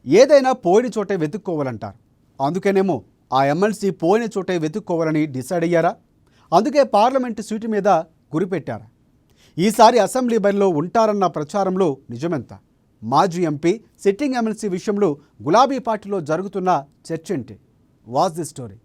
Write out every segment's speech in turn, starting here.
ఏదైనా పోయిన చోటే వెతుక్కోవాలంటారు. అందుకేనేమో ఆ ఎమ్మెల్సీ పోయిన చోటే వెతుక్కోవాలని డిసైడ్ అయ్యారా? అందుకే పార్లమెంటు సీటు మీద గురిపెట్టారా? ఈసారి అసెంబ్లీ బరిలో ఉంటారన్న ప్రచారంలో నిజమెంత? మాజీ ఎంపీ సిట్టింగ్ ఎమ్మెల్సీ విషయంలో గులాబీ పార్టీలో జరుగుతున్న చర్చ ఏంటి? Watch the story.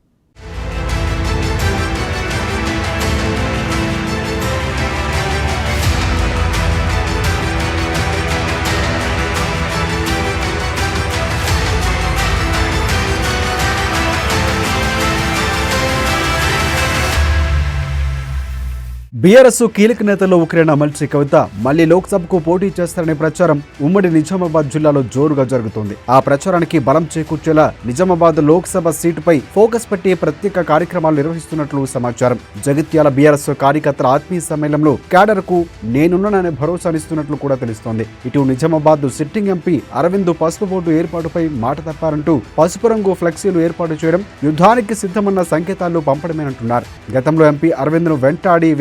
బీఆర్ఎస్ కీలక నేతల్లో ఒకరైన ఎమ్మెల్సీ కవిత మళ్లీ లోక్సభకు పోటీ చేస్తారనే ప్రచారం ఉమ్మడి నిజామాబాద్ జిల్లాలో జోరుగా జరుగుతోంది. ఆ ప్రచారానికి బలం చేకూర్చేలా నిజామాబాద్ లోక్సభ సీటుపై ఫోకస్ పెట్టి ప్రత్యేక కార్యక్రమాలు నిర్వహిస్తున్నట్లు సమాచారం. జగిత్యాల బీఆర్ఎస్ కార్యకర్తల ఆత్మీయ సమ్మేళనంలో క్యాడర్ కు నేనున్నాననే భరోసానిస్తున్నట్లు కూడా తెలుస్తోంది. ఇటు నిజామాబాద్ సిట్టింగ్ ఎంపీ అరవింద్ పసుపు బోర్డు ఏర్పాటుపై మాట తప్పారంటూ పసుపు రంగు ఫ్లెక్సీలు ఏర్పాటు చేయడం యుద్ధానికి సిద్ధమన్న సంకేతాలు పంపడమేనంటున్నారు. గతంలో ఎంపీ అరవింద్ ను వెంటాడి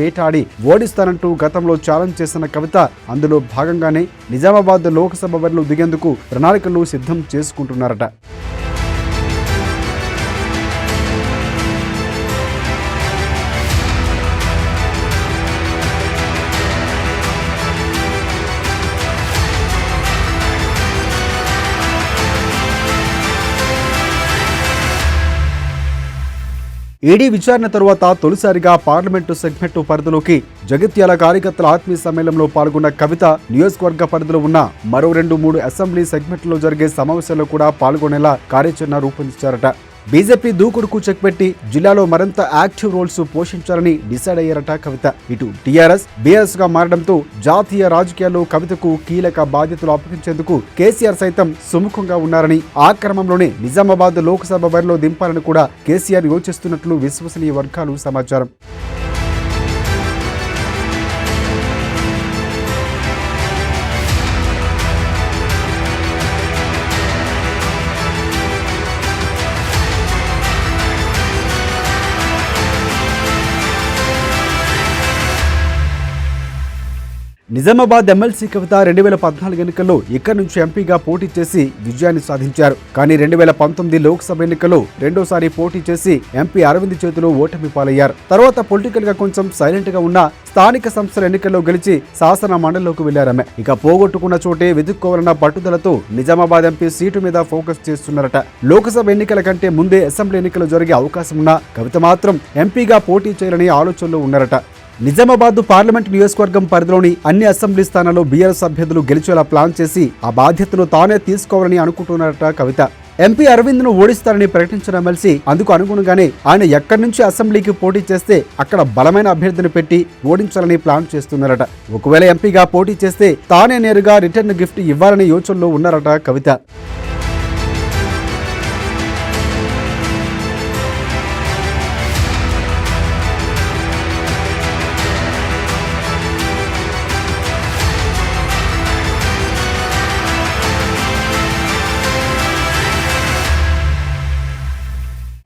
ఓడిస్తానంటూ గతంలో ఛాలెంజ్ చేసిన కవిత అందులో భాగంగానే నిజామాబాద్ లోక్సభ బరిలో దిగేందుకు ప్రణాళికలు సిద్ధం చేసుకుంటున్నారట. ఈడీ విచారణ తరువాత తొలిసారిగా పార్లమెంటు సెగ్మెంటు పరిధిలోకి జగిత్యాల కార్యకర్తల ఆత్మీయ సమ్మేళనంలో పాల్గొన్న కవిత నియోజకవర్గ పరిధిలో ఉన్న మరో 2-3 అసెంబ్లీ సెగ్మెంట్లో జరిగే సమావేశాల్లో కూడా పాల్గొనేలా కార్యాచరణ రూపొందించారట. బీజేపీ దూకుడుకు చెక్ పెట్టి జిల్లాలో మరింత యాక్టివ్ రోల్స్ పోషించాలని డిసైడ్ అయ్యారట కవిత. ఇటు టీఆర్ఎస్ బీఆర్ఎస్ గా మారడంతో జాతీయ రాజకీయాల్లో కవితకు కీలక బాధ్యతలు అప్పగించేందుకు కేసీఆర్ సైతం సుముఖంగా ఉన్నారని, ఆ క్రమంలోనే నిజామాబాద్ లోక్సభ బరిలో దింపాలని కూడా కేసీఆర్ యోచిస్తున్నట్లు విశ్వసనీయ వర్గాలు సమాచారం. నిజామాబాద్ ఎమ్మెల్సీ కవిత 2014 ఎన్నికల్లో ఇక్కడి నుంచి ఎంపీగా పోటీ చేసి విజయాన్ని సాధించారు. కానీ 2019 లోక్సభ ఎన్నికల్లో రెండోసారి పోటీ చేసి ఎంపీ అరవింద్ చేతిలో ఓటమి పాలయ్యారు. తర్వాత పొలిటికల్ గా కొంచెం సైలెంట్ గా ఉన్న స్థానిక సంస్థల ఎన్నికల్లో గెలిచి శాసన మండలిలోకి వెళ్లారామె. ఇక పోగొట్టుకున్న చోటే వెతుక్కోవాలన్న పట్టుదలతో నిజామాబాద్ ఎంపీ సీటు మీద ఫోకస్ చేస్తున్నారట. లోక్సభ ఎన్నికల కంటే ముందే అసెంబ్లీ ఎన్నికలు జరిగే అవకాశం ఉన్నా కవిత మాత్రం ఎంపీగా పోటీ చేయాలని ఆలోచనలో ఉన్నారట. నిజామాబాద్ పార్లమెంట్ నియోజకవర్గం పరిధిలోని అన్ని అసెంబ్లీ స్థానాల్లో బీఆర్ఎస్ అభ్యర్థులు గెలిచేలా ప్లాన్ చేసి ఆ బాధ్యతను తానే తీసుకోవాలని అనుకుంటున్నారట కవిత. ఎంపీ అరవింద్ ను ఓడిస్తారని ప్రకటించిన ఎమ్మెల్సీ అందుకు అనుగుణంగానే ఆయన ఎక్కడి నుంచి అసెంబ్లీకి పోటీ చేస్తే అక్కడ బలమైన అభ్యర్థిని పెట్టి ఓడించాలని ప్లాన్ చేస్తున్నారట. ఒకవేళ ఎంపీగా పోటీ చేస్తే తానే నేరుగా రిటర్న్ గిఫ్ట్ ఇవ్వాలనే యోచనలో ఉన్నారట కవిత.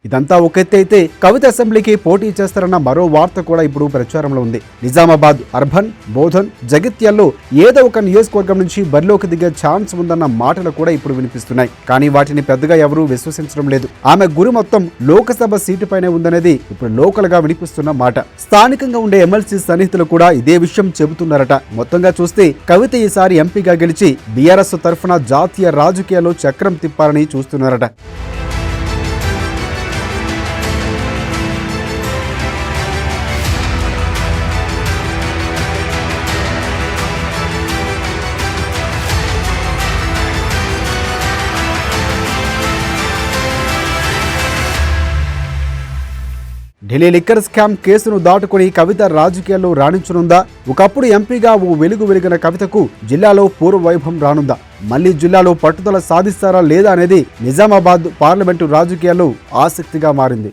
ఇదంతా ఒక ఎత్తు అయితే కవిత అసెంబ్లీకి పోటీ చేస్తారన్న మరో వార్త కూడా ఇప్పుడు ప్రచారంలో ఉంది. నిజామాబాద్ అర్బన్, బోధన్, జగిత్యాల్లో ఏదో ఒక నియోజకవర్గం నుంచి బరిలోకి దిగే ఛాన్స్ ఉందన్న మాటలు కూడా ఇప్పుడు వినిపిస్తున్నాయి. కానీ వాటిని పెద్దగా ఎవరూ విశ్వసించడం లేదు. ఆమె గురి మొత్తం లోక్సభ సీటుపైనే ఉందనేది ఇప్పుడు లోకల్ గా వినిపిస్తున్న మాట. స్థానికంగా ఉండే ఎమ్మెల్సీ సన్నిహితులు కూడా ఇదే విషయం చెబుతున్నారట. మొత్తంగా చూస్తే కవిత ఈసారి ఎంపీగా గెలిచి బీఆర్ఎస్ తరఫున జాతీయ రాజకీయాల్లో చక్రం తిప్పాలని చూస్తున్నారట. ఢిల్లీ లిక్కర్ స్కామ్ కేసును దాటుకుని కవిత రాజకీయాల్లో రాణించనుందా? ఒకప్పుడు ఎంపీగా ఓ వెలిగిన కవితకు జిల్లాలో పూర్వ వైభవం రానుందా? మళ్లీ జిల్లాలో పట్టుదల సాధిస్తారా లేదా అనేది నిజామాబాద్ పార్లమెంటు రాజకీయాల్లో ఆసక్తిగా మారింది.